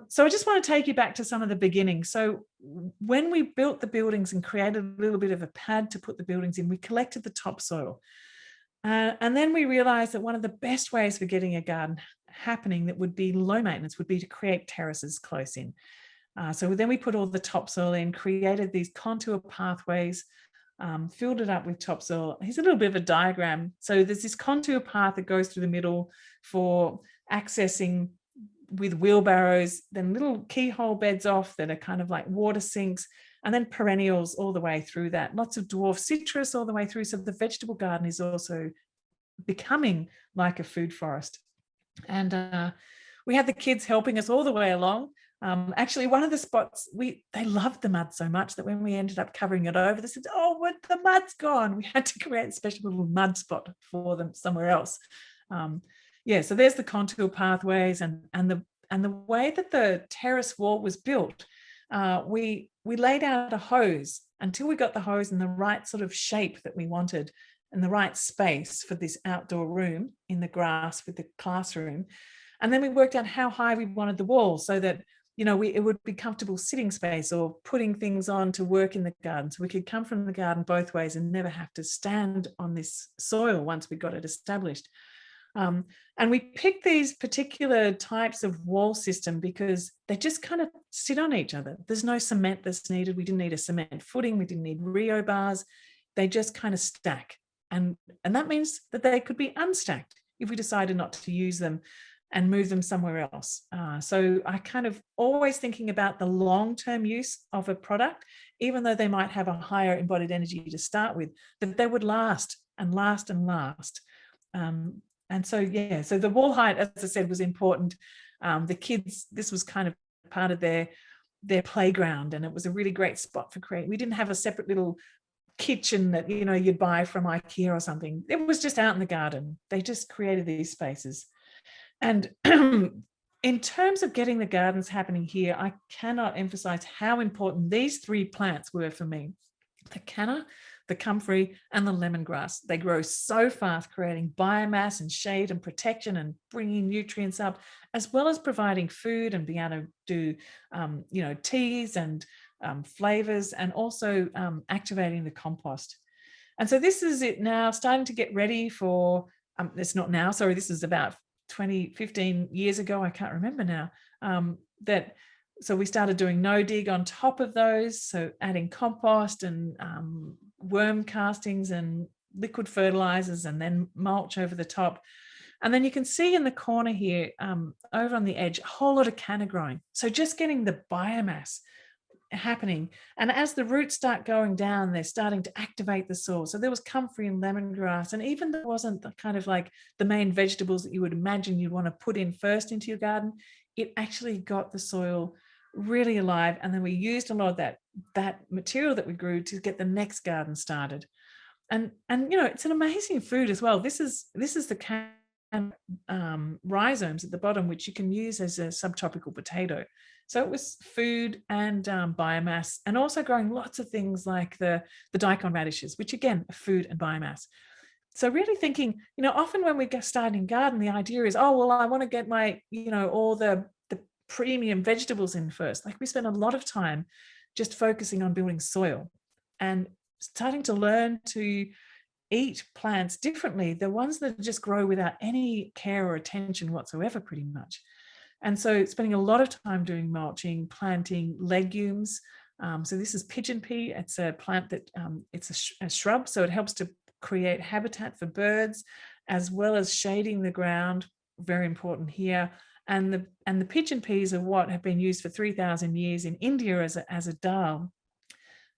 So I just want to take you back to some of the beginning. So when we built the buildings and created a little bit of a pad to put the buildings in, we collected the topsoil. And then we realized that one of the best ways for getting a garden happening that would be low maintenance would be to create terraces close in. So then we put all the topsoil in, created these contour pathways, filled it up with topsoil. Here's a little bit of a diagram. So there's this contour path that goes through the middle for accessing with wheelbarrows, then little keyhole beds off that are kind of like water sinks, and then perennials all the way through that. Lots of dwarf citrus all the way through. So the vegetable garden is also becoming like a food forest. And we had the kids helping us all the way along. Actually, one of the spots, they loved the mud so much that when we ended up covering it over, they said, "Oh, what, the mud's gone." We had to create a special little mud spot for them somewhere else. So there's the contour pathways and the way that the terrace wall was built. We laid out a hose until we got the hose in the right sort of shape that we wanted and the right space for this outdoor room in the grass with the classroom. And then we worked out how high we wanted the wall so that, it would be comfortable sitting space or putting things on to work in the garden. So we could come from the garden both ways and never have to stand on this soil once we got it established. And we picked these particular types of wall system because they just kind of sit on each other. There's no cement that's needed. We didn't need a cement footing. We didn't need Rio bars. They just kind of stack. And that means that they could be unstacked if we decided not to use them and move them somewhere else. So I kind of always thinking about the long-term use of a product, even though they might have a higher embodied energy to start with, that they would last and last and last. And so the wall height, as I said, was important. The kids, this was kind of part of their playground, and it was a really great spot for creating. We didn't have a separate little kitchen that you'd buy from IKEA or something. It was just out in the garden. They just created these spaces. And in terms of getting the gardens happening here, I cannot emphasize how important these three plants were for me: the canna, the comfrey, and the lemongrass. They grow so fast, creating biomass and shade and protection and bringing nutrients up, as well as providing food and being able to do, teas and flavors, and also activating the compost. And so this is it now, starting to get ready for, it's not now, sorry, this is about 15 years ago, I can't remember now, so we started doing no dig on top of those, so adding compost and worm castings and liquid fertilizers, and then mulch over the top. And then you can see in the corner here, over on the edge, a whole lot of canna growing. So just getting the biomass happening. And as the roots start going down, they're starting to activate the soil. So there was comfrey and lemongrass, and even though it wasn't the kind of like the main vegetables that you would imagine you'd want to put in first into your garden, it actually got the soil really alive. And then we used a lot of that material that we grew to get the next garden started. And it's an amazing food as well. This is the rhizomes at the bottom, which you can use as a subtropical potato. So it was food and biomass, and also growing lots of things like the daikon radishes, which again are food and biomass. So really thinking, often when we get started in garden, the idea is, oh, well, I want to get my, all the premium vegetables in first. Like, we spend a lot of time just focusing on building soil and starting to learn to eat plants differently. The ones that just grow without any care or attention whatsoever, pretty much. And so spending a lot of time doing mulching, planting legumes. So this is pigeon pea. It's a plant that it's a shrub, so it helps to create habitat for birds, as well as shading the ground. Very important here. And the pigeon peas are what have been used for 3,000 years in India as a dal.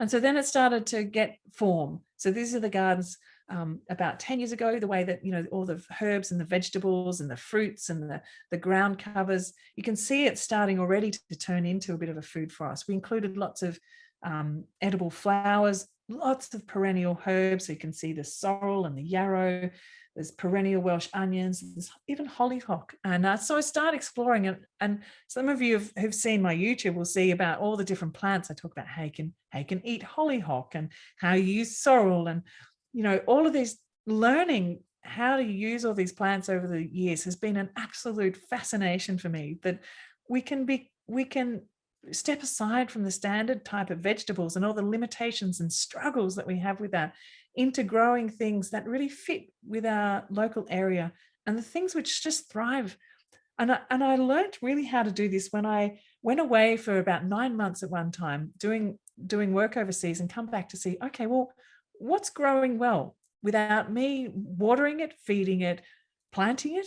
And so then it started to get form. So these are the gardens about 10 years ago, the way that, all the herbs and the vegetables and the fruits and the ground covers, you can see it starting already to turn into a bit of a food for us. We included lots of edible flowers, lots of perennial herbs. So you can see the sorrel and the yarrow. There's perennial Welsh onions. There's even hollyhock. And so I started exploring it. And some of you who've seen my YouTube will see about all the different plants. I talk about how you can eat hollyhock and how you use sorrel, and all of these, learning how to use all these plants over the years has been an absolute fascination for me, that we can step aside from the standard type of vegetables and all the limitations and struggles that we have with that, into growing things that really fit with our local area and the things which just thrive. And I learned really how to do this when I went away for about 9 months at one time, doing work overseas, and come back to see, okay, well, what's growing well without me watering it, feeding it, planting it?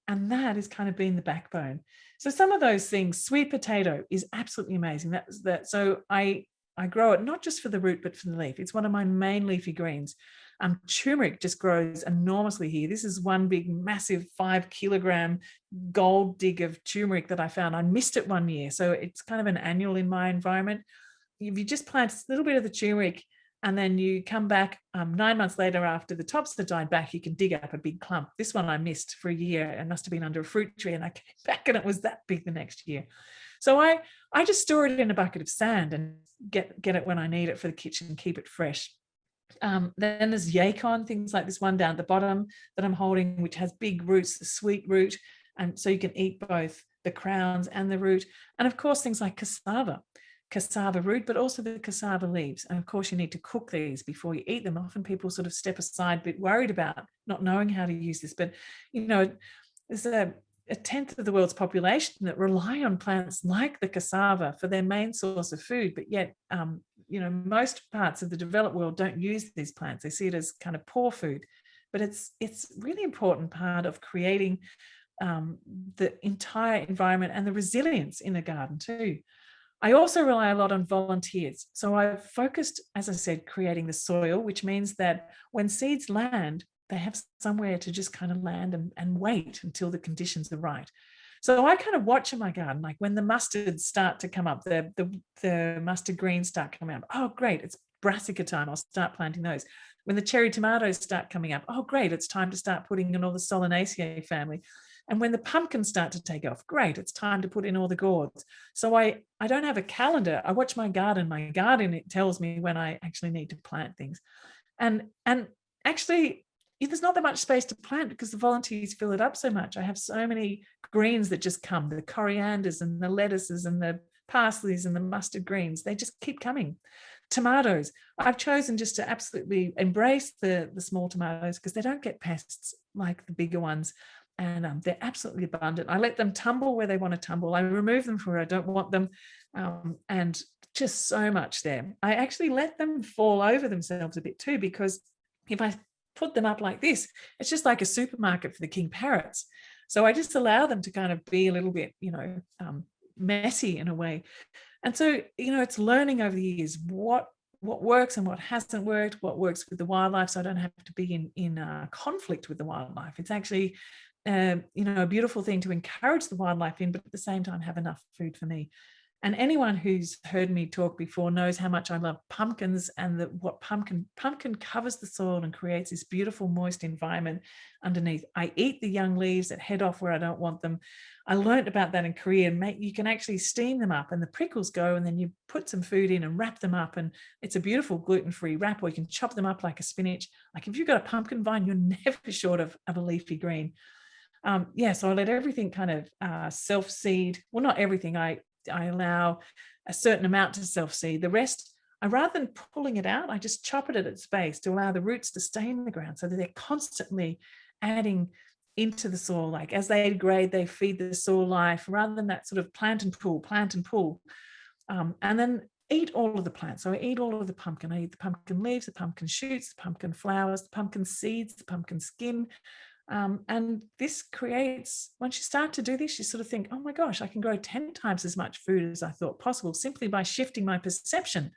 And that has kind of been the backbone. So some of those things, sweet potato is absolutely amazing. That's that. So I grow it not just for the root, but for the leaf. It's one of my main leafy greens. Turmeric just grows enormously here. This is one big, massive 5 kilogram gold dig of turmeric that I found. I missed it one year. So it's kind of an annual in my environment. If you just plant a little bit of the turmeric and then you come back 9 months later after the tops have died back, you can dig up a big clump. This one I missed for a year. It must have been under a fruit tree, and I came back and it was that big the next year. So I just store it in a bucket of sand and get it when I need it for the kitchen, keep it fresh. Then there's yacon, things like this one down at the bottom that I'm holding, which has big roots, the sweet root. And so you can eat both the crowns and the root. And of course, things like cassava root, but also the cassava leaves. And of course, you need to cook these before you eat them. Often people sort of step aside, a bit worried about not knowing how to use this. But, there's a tenth of the world's population that rely on plants like the cassava for their main source of food. But yet, most parts of the developed world don't use these plants. They see it as kind of poor food. But it's really important part of creating the entire environment and the resilience in a garden too. I also rely a lot on volunteers. So I've focused, as I said, creating the soil, which means that when seeds land, they have somewhere to just kind of land and wait until the conditions are right. So I kind of watch in my garden, like when the mustards start to come up, the mustard greens start coming up. Oh, great, it's brassica time. I'll start planting those. When the cherry tomatoes start coming up, oh, great, it's time to start putting in all the Solanaceae family. And when the pumpkins start to take off, great, it's time to put in all the gourds. So I don't have a calendar. I watch my garden. My garden, it tells me when I actually need to plant things. And actually, there's not that much space to plant because the volunteers fill it up so much. I have so many greens that just come, the corianders and the lettuces and the parsleys and the mustard greens. They just keep coming. Tomatoes, I've chosen just to absolutely embrace the small tomatoes because they don't get pests like the bigger ones. And they're absolutely abundant. I let them tumble where they want to tumble. I remove them from where I don't want them. And just so much there. I actually let them fall over themselves a bit too, because if I put them up like this, it's just like a supermarket for the king parrots. So I just allow them to kind of be a little bit, messy in a way. And so, it's learning over the years what works and what hasn't worked, what works with the wildlife, so I don't have to be in conflict with the wildlife. It's actually a beautiful thing to encourage the wildlife in, but at the same time have enough food for me. And anyone who's heard me talk before knows how much I love pumpkins, and what pumpkin covers the soil and creates this beautiful moist environment underneath. I eat the young leaves that head off where I don't want them. I learned about that in Korea. You can actually steam them up and the prickles go, and then you put some food in and wrap them up, and it's a beautiful gluten-free wrap, or you can chop them up like a spinach. Like if you've got a pumpkin vine, you're never short of a leafy green. So I let everything kind of self-seed. Well, not everything. I allow a certain amount to self-seed. The rest, rather than pulling it out, I just chop it at its base to allow the roots to stay in the ground so that they're constantly adding into the soil. Like as they degrade, they feed the soil life, rather than that sort of plant and pull. And then eat all of the plants. So I eat all of the pumpkin. I eat the pumpkin leaves, the pumpkin shoots, the pumpkin flowers, the pumpkin seeds, the pumpkin skin. And this creates, once you start to do this, you sort of think, oh my gosh, I can grow 10 times as much food as I thought possible, simply by shifting my perception.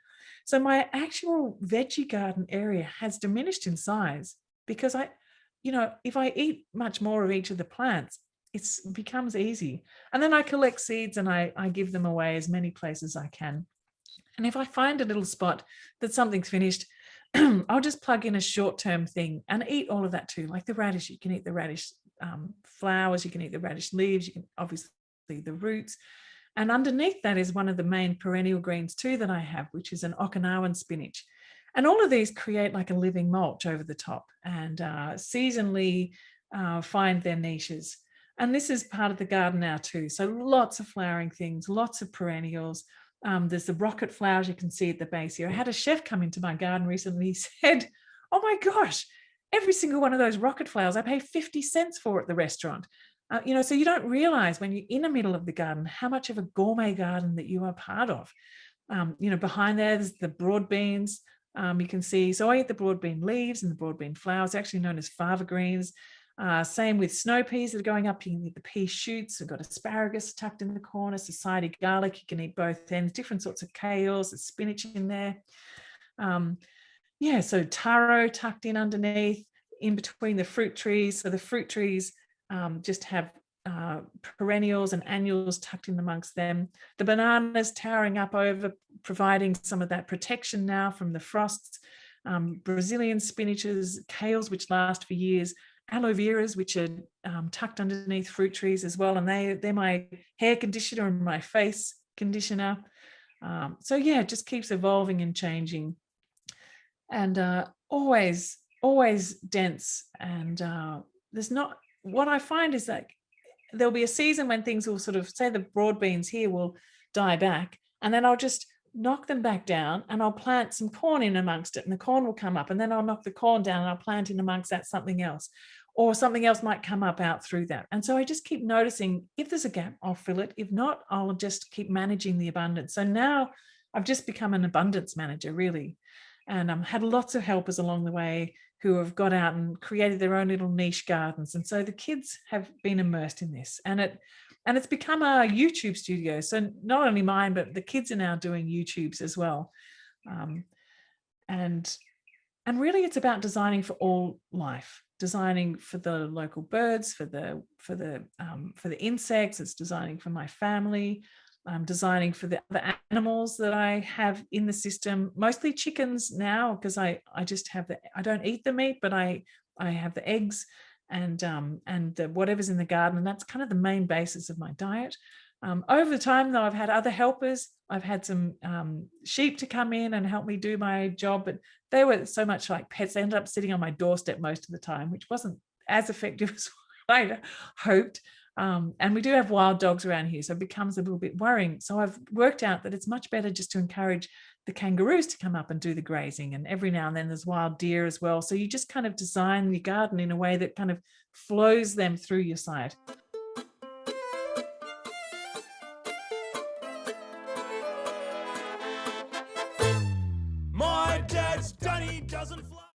So my actual veggie garden area has diminished in size because if I eat much more of each of the plants, it becomes easy. And then I collect seeds and I give them away as many places as I can. And if I find a little spot that something's finished, I'll just plug in a short-term thing and eat all of that too. Like the radish, you can eat the radish flowers, you can eat the radish leaves, you can obviously the roots. And underneath that is one of the main perennial greens too that I have, which is an Okinawan spinach. And all of these create like a living mulch over the top, and seasonally find their niches. And this is part of the garden now too. So lots of flowering things, lots of perennials. There's the rocket flowers you can see at the base here. I had a chef come into my garden recently. He said, oh my gosh, every single one of those rocket flowers, I pay 50 cents for at the restaurant. So you don't realize when you're in the middle of the garden, how much of a gourmet garden that you are part of. Behind there's the broad beans. You can see, so I eat the broad bean leaves and the broad bean flowers, actually known as fava greens. Same with snow peas that are going up. You can eat the pea shoots. We've got asparagus tucked in the corner, society garlic. You can eat both ends, different sorts of kales, there's spinach in there. So taro tucked in underneath, in between the fruit trees. So the fruit trees just have perennials and annuals tucked in amongst them. The bananas towering up over, providing some of that protection now from the frosts. Brazilian spinaches, kales, which last for years, aloe veras, which are tucked underneath fruit trees as well. And they're my hair conditioner and my face conditioner. It just keeps evolving and changing. And always dense. And there's not, what I find is that there'll be a season when things will sort of, say the broad beans here will die back, and then I'll just knock them back down and I'll plant some corn in amongst it, and the corn will come up, and then I'll knock the corn down and I'll plant in amongst that something else, or something else might come up out through that. And so I just keep noticing, if there's a gap, I'll fill it. If not, I'll just keep managing the abundance. So now I've just become an abundance manager, really. And had lots of helpers along the way who have got out and created their own little niche gardens. And so the kids have been immersed in this, and it's become a YouTube studio. So not only mine, but the kids are now doing YouTubes as well. And really it's about designing for all life, designing for the local birds, for the insects. It's designing for my family. I'm designing for the other animals that I have in the system, mostly chickens now, because I just have I don't eat the meat, but I have the eggs and whatever's in the garden, and that's kind of the main basis of my diet. Over the time, though, I've had other helpers. I've had some sheep to come in and help me do my job, but they were so much like pets. They ended up sitting on my doorstep most of the time, which wasn't as effective as I hoped. And we do have wild dogs around here, so it becomes a little bit worrying. So I've worked out that it's much better just to encourage the kangaroos to come up and do the grazing. And every now and then there's wild deer as well. So you just kind of design your garden in a way that kind of flows them through your site. My dad's done, he doesn't fly.